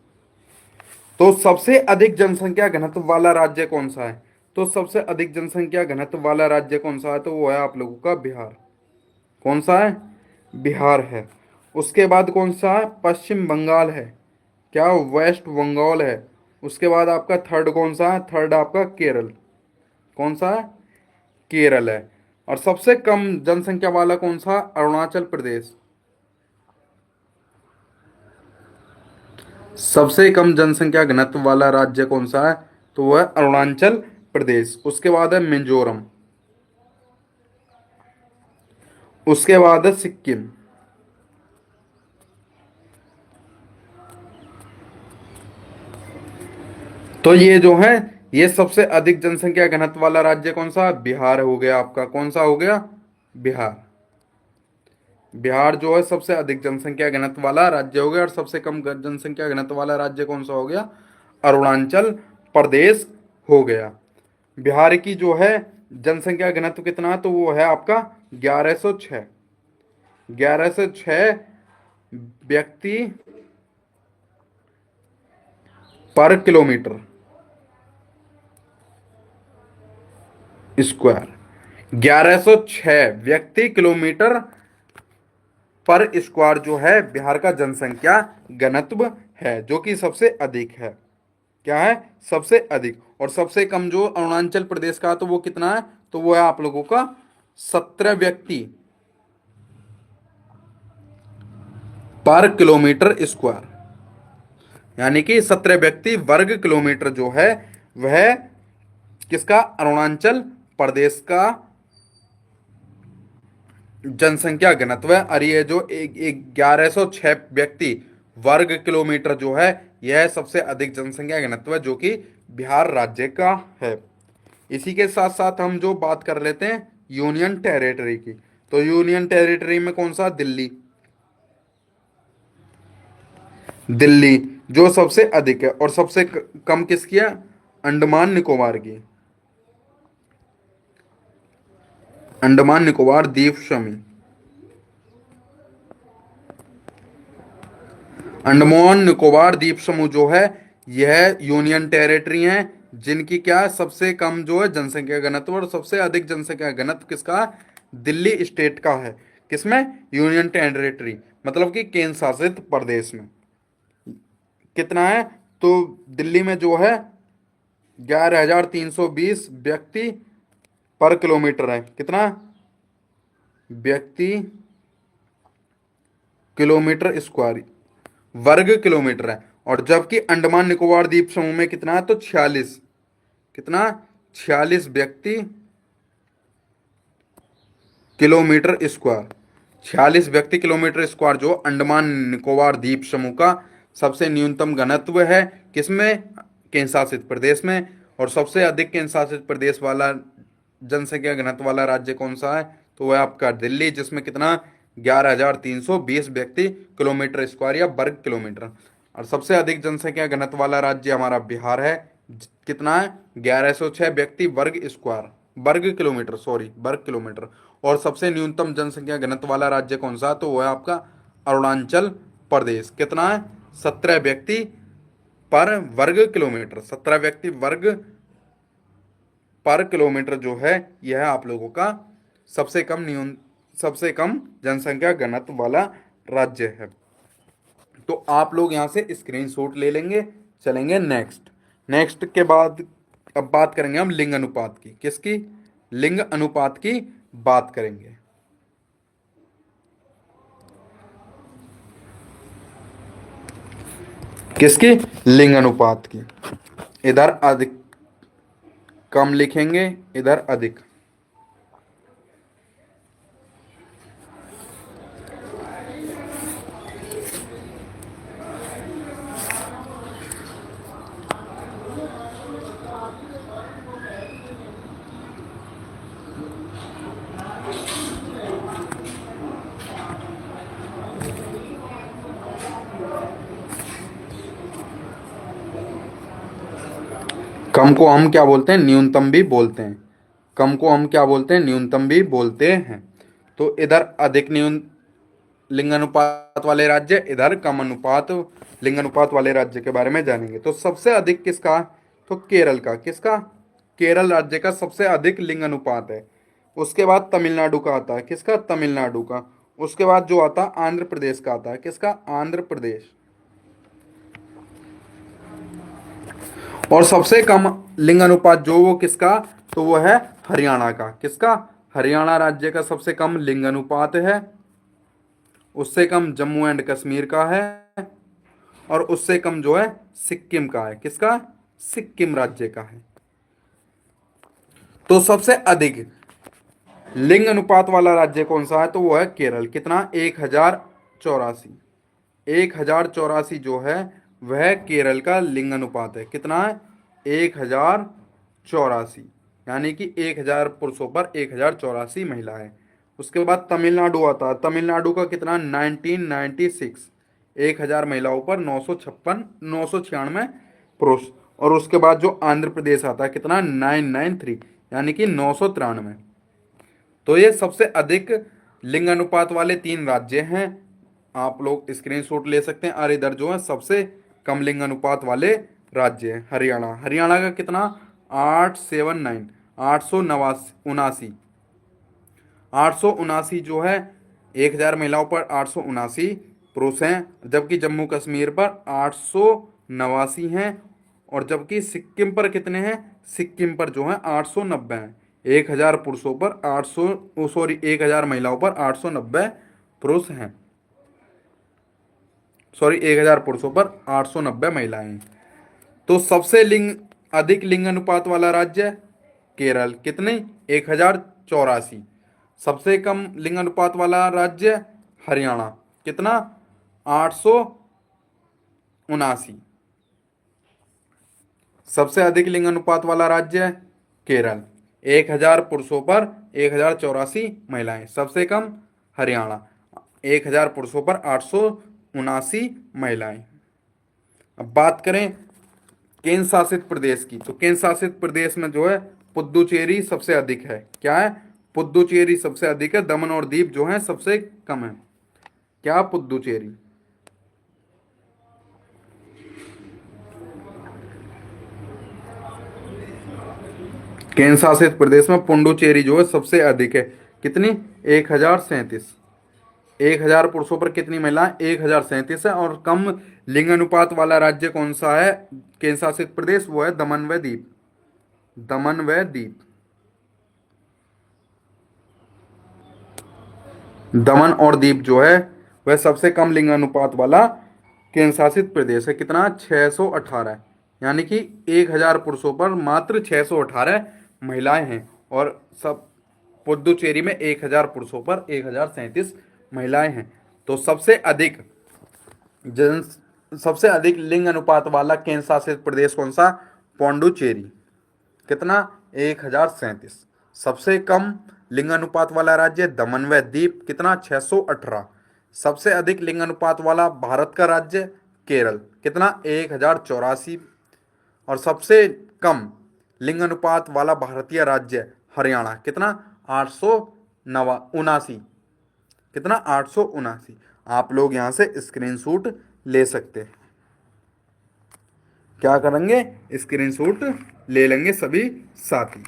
तो सबसे अधिक जनसंख्या घनत्व वाला राज्य कौन सा है? तो सबसे अधिक जनसंख्या घनत्व वाला राज्य कौन सा है? तो वो है आप लोगों का बिहार। कौन सा है? बिहार है। उसके बाद कौन सा है? पश्चिम बंगाल है। क्या? वेस्ट बंगाल है। उसके बाद आपका थर्ड कौन सा है? थर्ड आपका केरल। कौन सा है? केरल है। और सबसे कम जनसंख्या वाला कौन सा? अरुणाचल प्रदेश। सबसे कम जनसंख्या घनत्व वाला राज्य कौन सा है? तो वह है अरुणाचल प्रदेश। उसके बाद है मिजोरम। उसके बाद है सिक्किम। तो ये जो है ये सबसे अधिक जनसंख्या घनत्व वाला राज्य कौन सा? बिहार हो गया आपका। कौन सा हो गया? बिहार। बिहार जो है सबसे अधिक जनसंख्या घनत्व वाला राज्य हो गया। और सबसे कम जनसंख्या घनत्व वाला राज्य कौन सा हो गया? अरुणाचल प्रदेश हो गया। बिहार की जो है जनसंख्या घनत्व कितना है? तो वो है आपका 1106। 1106 व्यक्ति पर किलोमीटर स्क्वायर। 1106 व्यक्ति किलोमीटर पर स्क्वायर जो है बिहार का जनसंख्या घनत्व है, जो कि सबसे अधिक है। क्या है? सबसे अधिक। और सबसे कम जो अरुणाचल प्रदेश का, तो वो कितना है? तो वो है आप लोगों का 17 व्यक्ति पर किलोमीटर स्क्वायर, यानी कि 17 व्यक्ति वर्ग किलोमीटर जो है वह किसका? अरुणाचल प्रदेश का जनसंख्या घनत्व है। और ये जो 1106 व्यक्ति वर्ग किलोमीटर जो है, यह सबसे अधिक जनसंख्या घनत्व है जो कि बिहार राज्य का है। इसी के साथ साथ हम जो बात कर लेते हैं यूनियन टेरिटरी की, तो यूनियन टेरिटरी में कौन सा? दिल्ली। दिल्ली जो सबसे अधिक है। और सबसे कम किसकी है? अंडमान निकोबार की। अंडमान निकोबार द्वीप समूह। अंडमान निकोबार द्वीप समूह जो है यह यूनियन टेरिटरी है जिनकी क्या है? सबसे कम जो है जनसंख्या घनत्व, और सबसे अधिक जनसंख्या घनत्व किसका है? दिल्ली स्टेट का है। किसमें? यूनियन टेरिटरी, मतलब कि केंद्र शासित प्रदेश में। कितना है? तो दिल्ली में जो है 11,320 व्यक्ति पर किलोमीटर है। कितना? व्यक्ति किलोमीटर स्क्वायर, वर्ग किलोमीटर है। और जबकि अंडमान निकोबार द्वीप समूह में कितना है? तो 46। कितना? 46 व्यक्ति किलोमीटर स्क्वायर। 46 व्यक्ति किलोमीटर स्क्वायर जो अंडमान निकोबार द्वीप समूह का सबसे न्यूनतम घनत्व है। किसमें? केंद्र शासित प्रदेश में। और सबसे अधिक केंद्र शासित प्रदेश वाला जनसंख्या घनत्व वाला राज्य कौन सा है? तो वह आपका दिल्ली, जिसमें कितना? 11,320 व्यक्ति किलोमीटर स्क्वायर या वर्ग किलोमीटर। और सबसे अधिक जनसंख्या घनत्व वाला राज्य हमारा बिहार है। कितना है? 1106 व्यक्ति वर्ग स्क्वायर, वर्ग किलोमीटर, सॉरी वर्ग किलोमीटर। और सबसे न्यूनतम जनसंख्या घनत्व वाला राज्य कौन सा? तो वो है आपका अरुणाचल प्रदेश। कितना है? 17 व्यक्ति पर वर्ग किलोमीटर। 17 व्यक्ति वर्ग पर किलोमीटर जो है यह आप लोगों का सबसे कम जनसंख्या घनत्व वाला राज्य है। तो आप लोग यहां से स्क्रीनशॉट ले लेंगे। चलेंगे नेक्स्ट। नेक्स्ट के बाद अब बात करेंगे हम लिंग अनुपात की। किसकी? लिंग अनुपात की बात करेंगे। किसकी? लिंग अनुपात की। इधर अधिक कम लिखेंगे, इधर अधिक। कम को हम क्या बोलते हैं? न्यूनतम भी बोलते हैं। कम को हम क्या बोलते हैं? न्यूनतम भी बोलते हैं। तो इधर अधिक न्यून लिंग अनुपात वाले राज्य, इधर कम अनुपात लिंग अनुपात वाले राज्य के बारे में जानेंगे। तो सबसे अधिक किसका? तो केरल का। किसका? केरल राज्य का सबसे अधिक लिंग अनुपात है। उसके बाद तमिलनाडु का आता है। किसका? तमिलनाडु का। उसके बाद जो आता है आंध्र प्रदेश का आता है। किसका? आंध्र प्रदेश। और सबसे कम लिंग अनुपात जो वो किसका? तो वो है हरियाणा का। किसका? हरियाणा राज्य का सबसे कम लिंग अनुपात है। उससे कम जम्मू एंड कश्मीर का है। और उससे कम जो है सिक्किम का है। किसका? सिक्किम राज्य का है। तो सबसे अधिक लिंग अनुपात वाला राज्य कौन सा है? तो वो है केरल। कितना? 1,084। 1,084 जो है वह केरल का लिंग अनुपात है। कितना है? 1,084, यानी कि 1,000 पुरुषों पर 1,084 महिलाएं। उसके बाद तमिलनाडु आता है। तमिलनाडु का कितना? 1996। 1,000 महिलाओं पर 996 पुरुष। और उसके बाद जो आंध्र प्रदेश आता है कितना? 993, यानी कि 993। तो ये सबसे अधिक लिंग अनुपात वाले 3 राज्य हैं। आप लोग स्क्रीनशॉट ले सकते हैं। और इधर जो है सबसे कम लिंग अनुपात वाले राज्य है हरियाणा। हरियाणा का कितना? 879, 879। 879 जो है 1000 महिलाओं पर 879 पुरुष हैं, जबकि जम्मू कश्मीर पर 889 हैं, और जबकि सिक्किम पर कितने हैं? सिक्किम पर जो है 890 हैं। 1000 पुरुषों पर 800, सॉरी 1000 महिलाओं पर 890 पुरुष हैं, सॉरी 1000 पुरुषों पर 890 महिलाएं हैं। तो सबसे अधिक लिंग अनुपात वाला राज्य केरल, कितने? 1084। सबसे कम लिंग अनुपात वाला राज्य हरियाणा, कितना? 879। सबसे अधिक लिंग अनुपात वाला राज्य केरल, 1000 पुरुषों पर 1084 महिलाएं। सबसे कम हरियाणा, 1000 पुरुषों पर 879 महिलाएं। अब बात करें केंद्र शासित प्रदेश की, तो केंद्र शासित प्रदेश में जो है पुद्दुचेरी सबसे अधिक है। क्या है? पुद्दुचेरी सबसे अधिक है। दमन और दीव जो है सबसे कम है। क्या? पुद्दुचेरी। केंद्र शासित प्रदेश में पुडुचेरी जो है सबसे अधिक है। कितनी? 1037। 1000 पुरुषों पर कितनी महिलाएं? 1037 है। और कम लिंग अनुपात वाला राज्य कौन सा है केंद्र शासित प्रदेश? वो है दमन व दीव। दमन व दीव। दमन और दीव जो है वह सबसे कम लिंग अनुपात वाला केंद्र शासित प्रदेश है। कितना? 618, यानी कि 1000 पुरुषों पर मात्र 618 महिलाएं हैं। और सब पुडुचेरी में 1000 पुरुषों पर 1037 महिलाएं हैं। तो जन सबसे अधिक लिंग अनुपात वाला केंद्र शासित प्रदेश कौन सा? पौंडुचेरी। कितना? 1037। सबसे कम लिंग अनुपात वाला राज्य दमन व दीव, कितना? 618। सबसे अधिक लिंग अनुपात वाला भारत का राज्य केरल, कितना? 1084। और सबसे कम लिंग अनुपात वाला भारतीय राज्य हरियाणा, कितना? 879। कितना? 879। आप लोग यहां से स्क्रीनशॉट ले सकते हैं। क्या करेंगे? स्क्रीनशॉट ले लेंगे सभी साथी।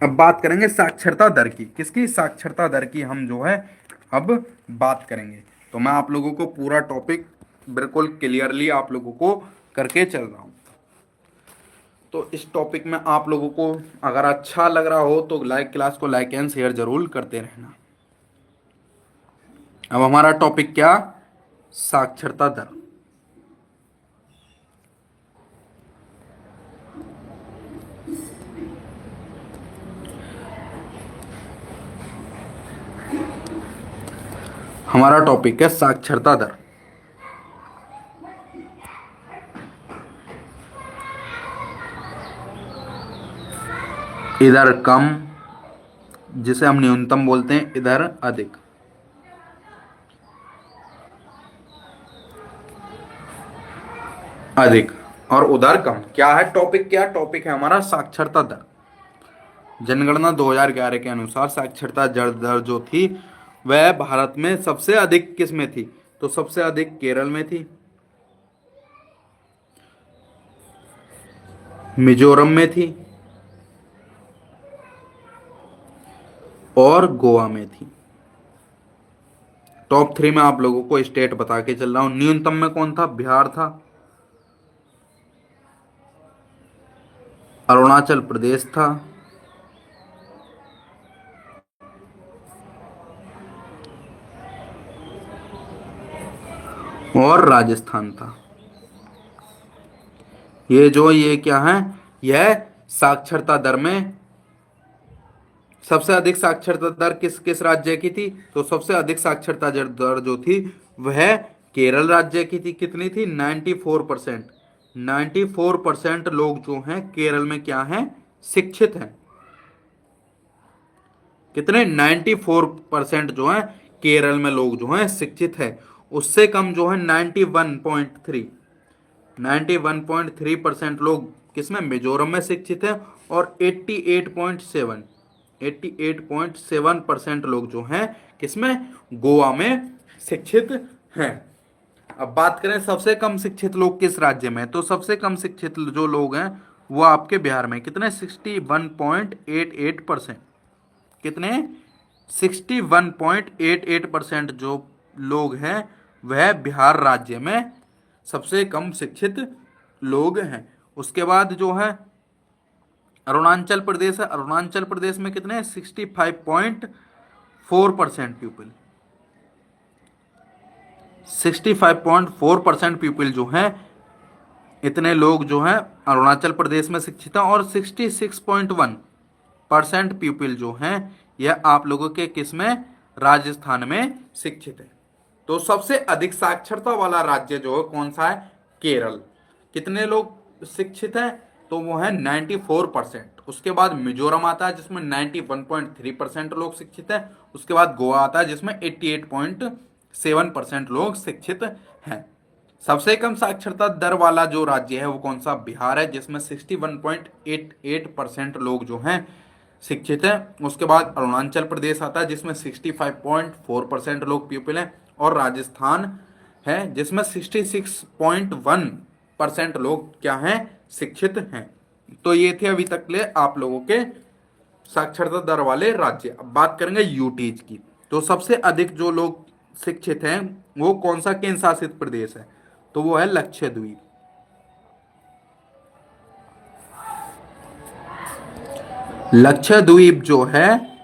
अब बात करेंगे साक्षरता दर की। किसकी? साक्षरता दर की हम जो है अब बात करेंगे। तो मैं आप लोगों को पूरा टॉपिक बिल्कुल क्लियरली आप लोगों को करके चल रहा हूं। तो इस टॉपिक में आप लोगों को अगर अच्छा लग रहा हो तो क्लास को लाइक एंड शेयर जरूर करते रहना। अब हमारा टॉपिक क्या? साक्षरता दर। हमारा टॉपिक है साक्षरता दर। इधर कम, जिसे हम न्यूनतम बोलते हैं, इधर अधिक। अधिक और उधर कम। क्या है टॉपिक? क्या टॉपिक है हमारा? साक्षरता दर। जनगणना 2011 के अनुसार साक्षरता दर जो थी वह भारत में सबसे अधिक किस में थी? तो सबसे अधिक केरल में थी, मिजोरम में थी और गोवा में थी। टॉप 3 में आप लोगों को स्टेट बता के चल रहा हूं। न्यूनतम में कौन था? बिहार था, अरुणाचल प्रदेश था, और राजस्थान था। ये क्या है? यह साक्षरता दर में सबसे अधिक साक्षरता दर किस किस राज्य की थी? तो सबसे अधिक साक्षरता दर जो थी वह केरल राज्य की थी। कितनी थी? 94%। 94% लोग जो हैं केरल में क्या हैं? शिक्षित हैं। कितने? 94% जो है केरल में लोग जो हैं शिक्षित हैं। उससे कम जो है 91.3% लोग किसमें? मिजोरम में शिक्षित हैं। और 88.7% लोग जो हैं किसमें? गोवा में शिक्षित हैं। अब बात करें सबसे कम शिक्षित लोग किस राज्य में? तो सबसे कम शिक्षित जो लोग हैं वो आपके बिहार में। कितने? 61.88%। कितने? 61.88% जो लोग हैं वह बिहार राज्य में सबसे कम शिक्षित लोग हैं। उसके बाद जो है अरुणाचल प्रदेश है। अरुणाचल प्रदेश में कितने 65.4% पीपल, 65.4% पीपल जो हैं, इतने लोग जो हैं अरुणाचल प्रदेश में शिक्षित हैं। और 66.1% पीपल जो हैं यह आप लोगों के किस में, राजस्थान में शिक्षित है। तो सबसे अधिक साक्षरता वाला राज्य जो है कौन सा है, केरल। कितने लोग शिक्षित हैं, तो वो है 94%। उसके बाद मिजोरम आता है जिसमें 91.3% लोग शिक्षित हैं। उसके बाद गोवा आता है जिसमें 88.7% लोग शिक्षित हैं। सबसे कम साक्षरता दर वाला जो राज्य है वो कौन सा, बिहार है, जिसमें 61.88% लोग जो हैं शिक्षित हैं। उसके बाद अरुणाचल प्रदेश आता है जिसमें 65.4% लोग पीपल हैं। और राजस्थान है जिसमें 66.1% लोग क्या हैं, शिक्षित हैं। तो ये थे अभी तक ले आप लोगों के साक्षरता दर वाले राज्य। अब बात करेंगे यूटीज की। तो सबसे अधिक जो लोग शिक्षित हैं वो कौन सा केंद्र शासित प्रदेश है, तो वो है लक्षद्वीप। लक्षद्वीप जो है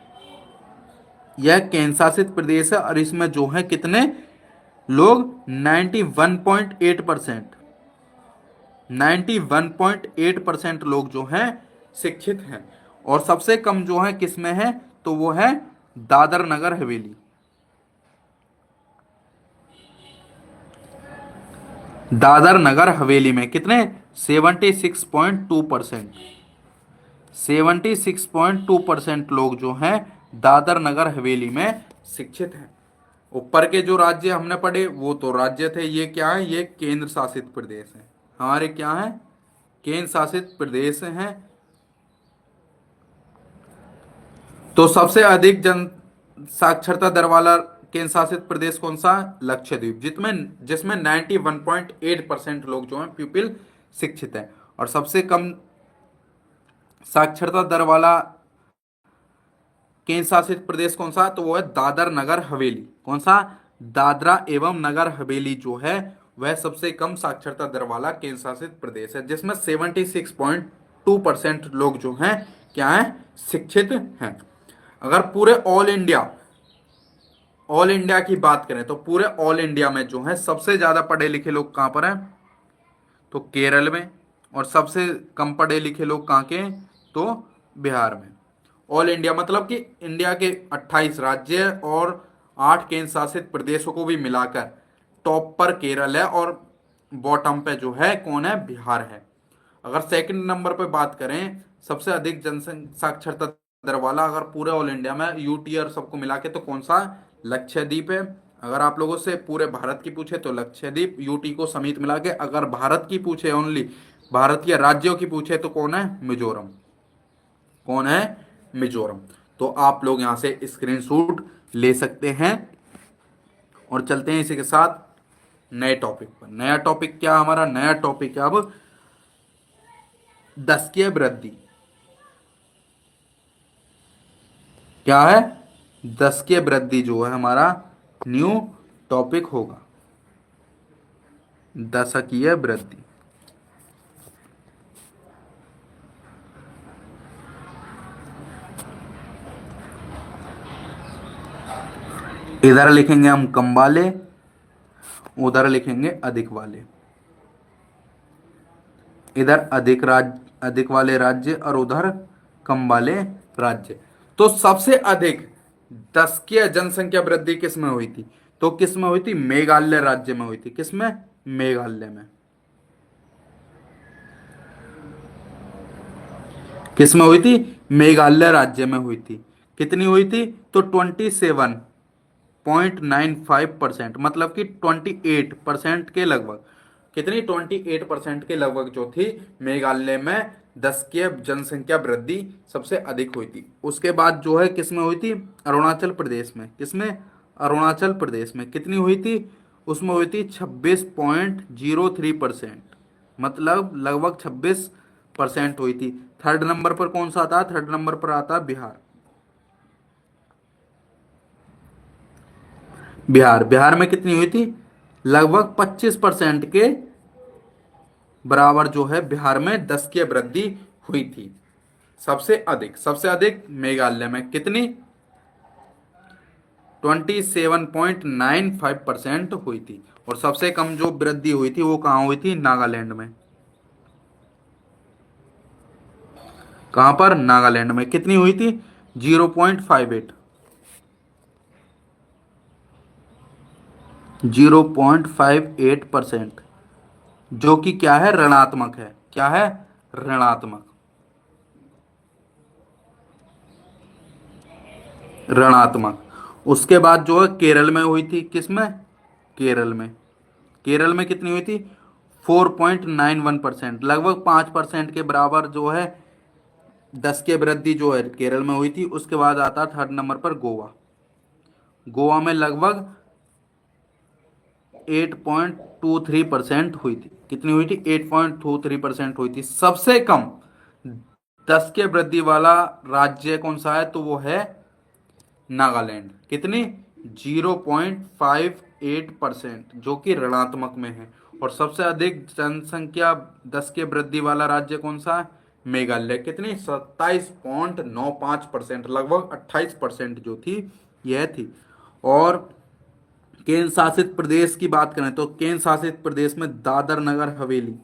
यह केंद्र शासित प्रदेश है और इसमें जो है कितने लोग 91.8%, 91.8% लोग जो हैं शिक्षित हैं। और सबसे कम जो है किसमें है, तो वो है दादर नगर हवेली। दादर नगर हवेली में कितने 76.2%, 76.2% लोग जो हैं दादर नगर हवेली में शिक्षित हैं। ऊपर के जो राज्य हमने पढ़े वो तो राज्य थे, ये क्या है, ये केंद्र शासित प्रदेश है। हमारे क्या है, केंद्र शासित प्रदेश हैं। तो सबसे अधिक जन साक्षरता दर वाला केंद्र शासित प्रदेश कौन सा, लक्षद्वीप, जिसमें 91.8% लोग जो हैं पीपल शिक्षित हैं। और सबसे कम साक्षरता दर वाला केंद्र शासित प्रदेश कौन सा, तो वो है दादर नगर हवेली। कौन सा, दादरा एवं नगर हवेली जो है वह सबसे कम साक्षरता दर वाला केंद्र शासित प्रदेश है, जिसमें 76.2% लोग जो हैं क्या है, शिक्षित हैं। अगर पूरे ऑल इंडिया की बात करें तो पूरे ऑल इंडिया में जो है सबसे ज्यादा पढ़े लिखे लोग कहां पर हैं, तो केरल में। और सबसे कम पढ़े लिखे लोग कहां के, तो बिहार में। ऑल इंडिया मतलब कि इंडिया के 28 राज्य और 8 केंद्र शासित प्रदेशों को भी मिलाकर टॉप पर केरल है और बॉटम पे जो है कौन है, बिहार है। अगर सेकंड नंबर पे बात करें सबसे अधिक जनसंख्या साक्षरता दर वाला, अगर पूरे ऑल इंडिया में यूटी और सबको मिला के, तो कौन सा, लक्षद्वीप है। अगर आप लोगों से पूरे भारत की पूछे तो लक्षद्वीप, यूटी को समेत मिला के। अगर भारत की पूछे, ओनली भारत के राज्यों की पूछे, तो कौन है, मिजोरम। कौन है, मिजोरम। तो आप लोग यहां से स्क्रीनशॉट ले सकते हैं। और चलते हैं इसी के साथ नए टॉपिक पर। नया टॉपिक क्या, हमारा नया टॉपिक है अब दशकीय वृद्धि। क्या है, दशकीय वृद्धि जो है हमारा न्यू टॉपिक होगा, दशकीय वृद्धि। इधर लिखेंगे हम कम वाले, उधर लिखेंगे अधिक वाले। इधर अधिक वाले राज्य और उधर कम वाले राज्य। तो सबसे अधिक दशकीय जनसंख्या वृद्धि किस में हुई थी, तो किस में हुई थी, मेघालय राज्य में हुई थी। किस में, मेघालय में। किस में हुई थी, मेघालय राज्य में हुई थी। कितनी हुई थी, तो 27.95%, मतलब कि 28% के लगभग। कितनी, 28% के लगभग जो थी मेघालय में दशकीय जनसंख्या वृद्धि सबसे अधिक हुई थी। उसके बाद जो है किस में हुई थी, अरुणाचल प्रदेश में। किसमें, अरुणाचल प्रदेश में। कितनी हुई थी, उसमें हुई थी 26.03%, मतलब लगभग 26% हुई थी। थर्ड नंबर पर कौन सा आता है, थर्ड नंबर पर आता है बिहार। बिहार, बिहार में कितनी हुई थी? लगभग 25% के बराबर जो है बिहार में दशकीय वृद्धि हुई थी। सबसे अधिक मेघालय में कितनी? 27.95% हुई थी। और सबसे कम जो वृद्धि हुई थी वो कहाँ हुई थी? नागालैंड में। कहाँ पर? नागालैंड में। कितनी हुई थी? 0.58। 0.58%, जो कि क्या है? ऋणात्मक है। क्या है? ऋणात्मक। ऋणात्मक। उसके बाद जो है केरल में हुई थी। किसमें? केरल में। केरल में कितनी हुई थी? 4.91%, लगभग 5% के बराबर जो है दस के वृद्धि जो है केरल में हुई थी। उसके बाद आता थर्ड नंबर पर गोवा। गोवा में लगभग 8.23% हुई थी। कितनी हुई थी? 8.23% हुई थी। सबसे कम दस के वृद्धि वाला राज्य कौन सा है? तो वो है नागालैंड। कितनी? 0.58%, जो कि ऋणात्मक में है। और सबसे अधिक जनसंख्या दस के वृद्धि वाला राज्य कौन सा है? मेघालय। कितनी? 27.95%, लगभग 28% जो थी यह थी। और केंद्र शासित प्रदेश की बात करें तो केंद्र शासित प्रदेश में दादर नगर हवेली,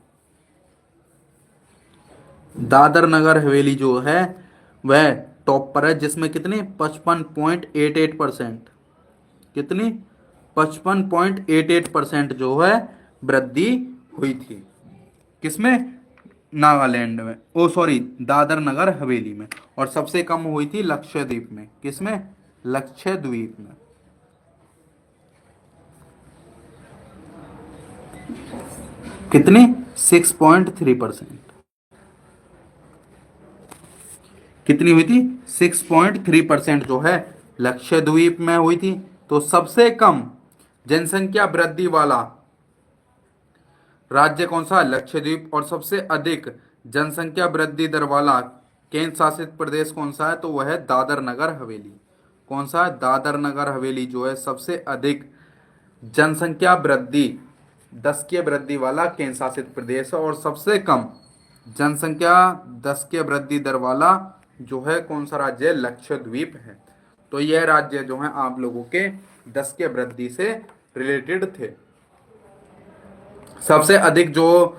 दादर नगर हवेली जो है वह टॉप पर है, जिसमें कितनी? 55.88%। कितनी? 55.88% जो है वृद्धि हुई थी। किसमें? नागालैंड में, ओ सॉरी, दादर नगर हवेली में। और सबसे कम हुई थी लक्षद्वीप में। किसमें? लक्षद्वीप में। कितनी? 6.3%। कितनी हुई थी? 6.3% जो है लक्षद्वीप में हुई थी। तो सबसे कम जनसंख्या वृद्धि वाला राज्य कौन सा? लक्षद्वीप। और सबसे अधिक जनसंख्या वृद्धि दर वाला केंद्र शासित प्रदेश कौन सा है? तो वह है दादर नगर हवेली। कौन सा है? दादर नगर हवेली जो है सबसे अधिक जनसंख्या वृद्धि दस के वृद्धि वाला केंद्र शासित प्रदेश है। और सबसे कम जनसंख्या दस के वृद्धि दर वाला जो है कौन सा राज्य है? लक्षद्वीप है। तो यह राज्य जो है आप लोगों के दस के वृद्धि से रिलेटेड थे। सबसे अधिक जो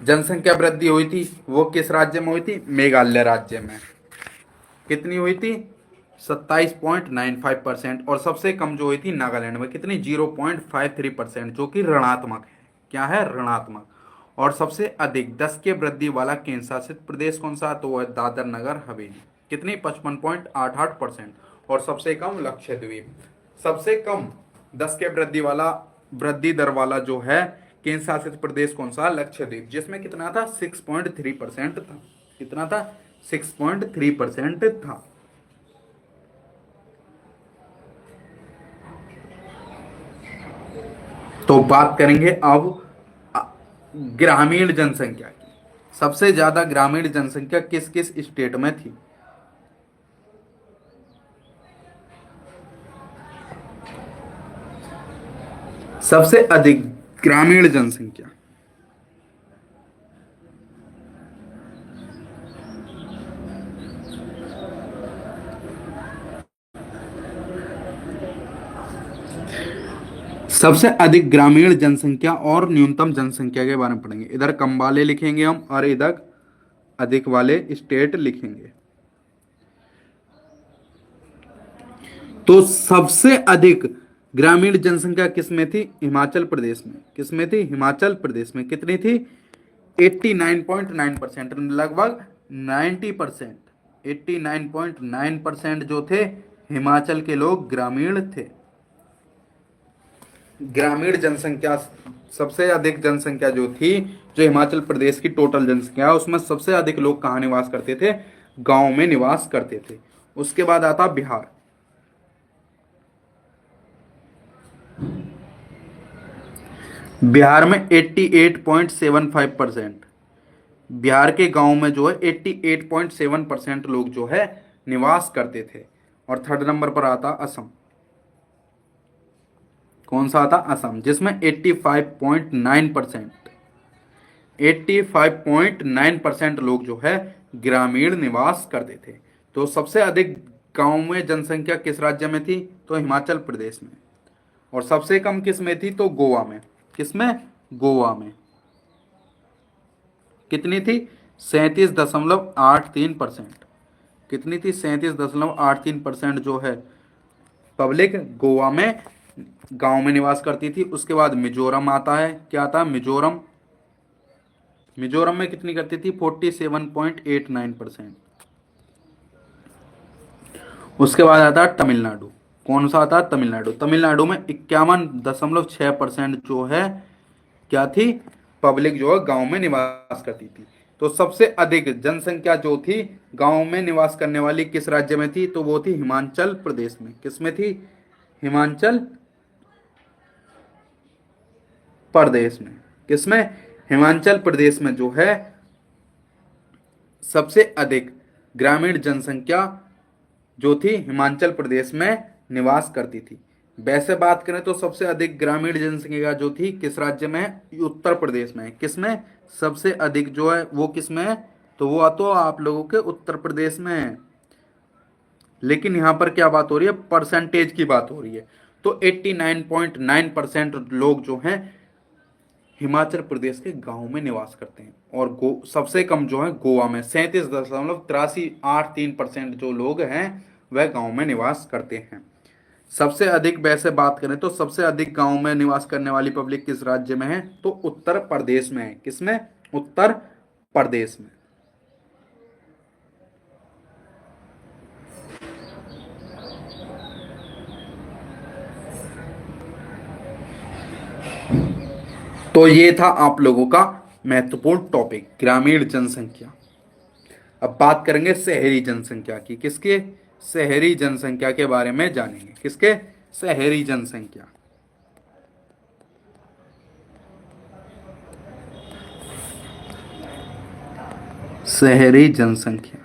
जनसंख्या वृद्धि हुई थी वो किस राज्य में हुई थी? मेघालय राज्य में। कितनी हुई थी? 27.95%। और सबसे कम जो हुई थी नागालैंड में। कितनी? 0.53%, जो कि ऋणात्मक है। क्या है? ऋणात्मक। और सबसे अधिक दस के वृद्धि वाला केंद्र शासित प्रदेश कौन सा? तो वह दादर नगर हवेली। कितनी? 55.88%। और सबसे कम लक्षद्वीप। सबसे कम दस के वृद्धि दर वाला जो है केंद्र शासित प्रदेश कौन सा? लक्षद्वीप, जिसमें कितना था? 6.3% था। कितना था? 6.3% था। तो बात करेंगे अब अ, ग्रामीण जनसंख्या की। सबसे ज्यादा ग्रामीण जनसंख्या किस किस स्टेट में थी? सबसे अधिक ग्रामीण जनसंख्या। सबसे अधिक ग्रामीण जनसंख्या और न्यूनतम जनसंख्या के बारे में पढ़ेंगे। इधर कम वाले लिखेंगे हम और इधर अधिक वाले स्टेट लिखेंगे। तो सबसे अधिक ग्रामीण जनसंख्या किसमें थी? हिमाचल प्रदेश में। किसमें थी? हिमाचल प्रदेश में। कितनी थी? 89.9%, लगभग 90%। 89.9% जो थे हिमाचल के लोग ग्रामीण थे। ग्रामीण जनसंख्या सबसे अधिक जनसंख्या जो थी, जो हिमाचल प्रदेश की टोटल जनसंख्या है उसमें सबसे अधिक लोग कहाँ निवास करते थे? गांव में निवास करते थे। उसके बाद आता बिहार। बिहार में 88.75%। बिहार के गांव में जो है 88.7% लोग जो है निवास करते थे। और थर्ड नंबर पर आता असम। कौन सा था? असम, जिसमें 85.9% 85.9% लोग जो है ग्रामीण निवास करते थे। तो सबसे अधिक गांव में जनसंख्या किस राज्य में थी? तो हिमाचल प्रदेश में। और सबसे कम किस में थी? तो गोवा में। किसमें? गोवा में। कितनी थी? 37.83%। कितनी थी? 37.83% जो है पब्लिक गोवा में गांव में निवास करती थी। उसके बाद मिजोरम आता है। क्या आता है? मिजोरम। मिजोरम में कितनी करती थी? 47.89%। उसके बाद आता है तमिलनाडु। कौन सा आता है? तमिलनाडु। तमिलनाडु में 51.6% जो है क्या थी? पब्लिक जो है गांव में निवास करती थी। तो सबसे अधिक जनसंख्या जो थी गांव में निवास करने वाली किस राज्य में थी? तो वो थी हिमाचल प्रदेश में। किस में थी? हिमाचल प्रदेश में। किसमें? हिमाचल प्रदेश में जो है सबसे अधिक ग्रामीण जनसंख्या जो थी हिमाचल प्रदेश में निवास करती थी। वैसे बात करें तो सबसे अधिक ग्रामीण जनसंख्या जो थी किस राज्य में है? उत्तर प्रदेश में है। किसमें? सबसे अधिक जो है वो किसमें है? तो वो तो आप लोगों के उत्तर प्रदेश में है। लेकिन यहां पर क्या बात हो रही है? परसेंटेज की बात हो रही है। तो 89.9% लोग जो हैं हिमाचल प्रदेश के गांव में निवास करते हैं। और सबसे कम जो है गोवा में 37.8383% जो लोग हैं वह गांव में निवास करते हैं। सबसे अधिक वैसे बात करें तो सबसे अधिक गांव में निवास करने वाली पब्लिक किस राज्य में है? तो उत्तर प्रदेश में है। किसमें? उत्तर प्रदेश में। तो ये था आप लोगों का महत्वपूर्ण टॉपिक ग्रामीण जनसंख्या। अब बात करेंगे शहरी जनसंख्या की। किसके? शहरी जनसंख्या के बारे में जानेंगे। किसके? शहरी जनसंख्या। शहरी जनसंख्या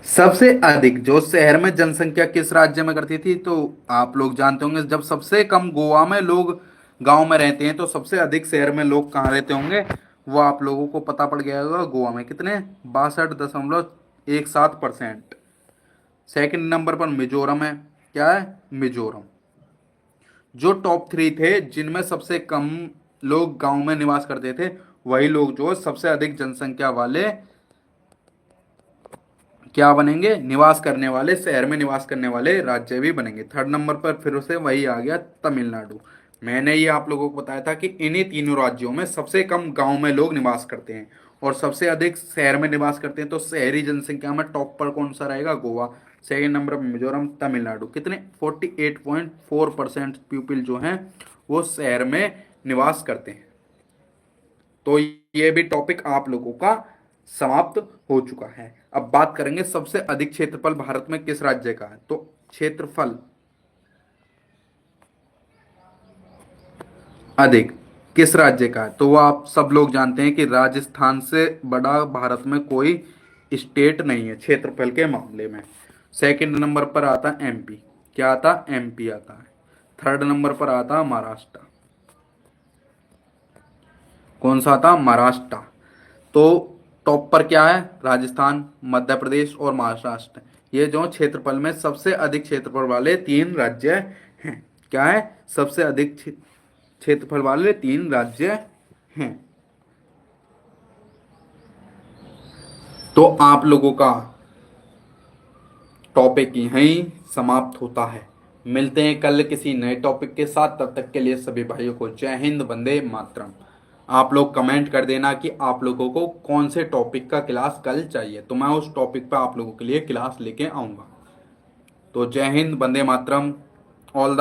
सबसे अधिक जो शहर में जनसंख्या किस राज्य में करती थी? तो आप लोग जानते होंगे जब सबसे कम गोवा में लोग गांव में रहते हैं तो सबसे अधिक शहर में लोग कहाँ रहते होंगे? वो आप लोगों को पता पड़ गया होगा। गोवा में कितने? 62.17%। सेकंड नंबर पर मिजोरम है। क्या है? मिजोरम। जो टॉप थ्री थे जिनमें सबसे कम लोग गांव में निवास करते थे वही लोग जो सबसे अधिक जनसंख्या वाले क्या बनेंगे? निवास करने वाले, शहर में निवास करने वाले राज्य भी बनेंगे। थर्ड नंबर पर फिर से वही आ गया, तमिलनाडु। मैंने ये आप लोगों को बताया था कि इन्हीं तीनों राज्यों में सबसे कम गांव में लोग निवास करते हैं और सबसे अधिक शहर में निवास करते हैं। तो शहरी जनसंख्या में टॉप पर कौन सा रहेगा? गोवा। सेकेंड नंबर पर मिजोरम, तमिलनाडु। कितने? 48.4% पीपल जो हैं वो शहर में निवास करते हैं। तो ये भी टॉपिक आप लोगों का समाप्त हो चुका है। अब बात करेंगे सबसे अधिक क्षेत्रफल भारत में किस राज्य का है? तो क्षेत्रफल अधिक किस राज्य का है? तो वो आप सब लोग जानते हैं कि राजस्थान से बड़ा भारत में कोई स्टेट नहीं है क्षेत्रफल के मामले में। सेकंड नंबर पर आता है एमपी। क्या आता? एमपी आता है। थर्ड नंबर पर आता है महाराष्ट्र। कौन सा था? महाराष्ट्र। तो टॉप पर क्या है? राजस्थान, मध्य प्रदेश और महाराष्ट्र। ये जो क्षेत्रफल में सबसे अधिक क्षेत्रफल वाले तीन राज्य हैं। क्या है? सबसे अधिक क्षेत्रफल वाले तीन राज्य हैं। तो आप लोगों का टॉपिक यहीं समाप्त होता है। मिलते हैं कल किसी नए टॉपिक के साथ। तब तक के लिए सभी भाइयों को जय हिंद, वंदे मातरम। आप लोग कमेंट कर देना कि आप लोगों को कौन से टॉपिक का क्लास कल चाहिए, तो मैं उस टॉपिक पर आप लोगों के लिए क्लास लेके आऊँगा। तो जय हिंद, वंदे मातरम। All the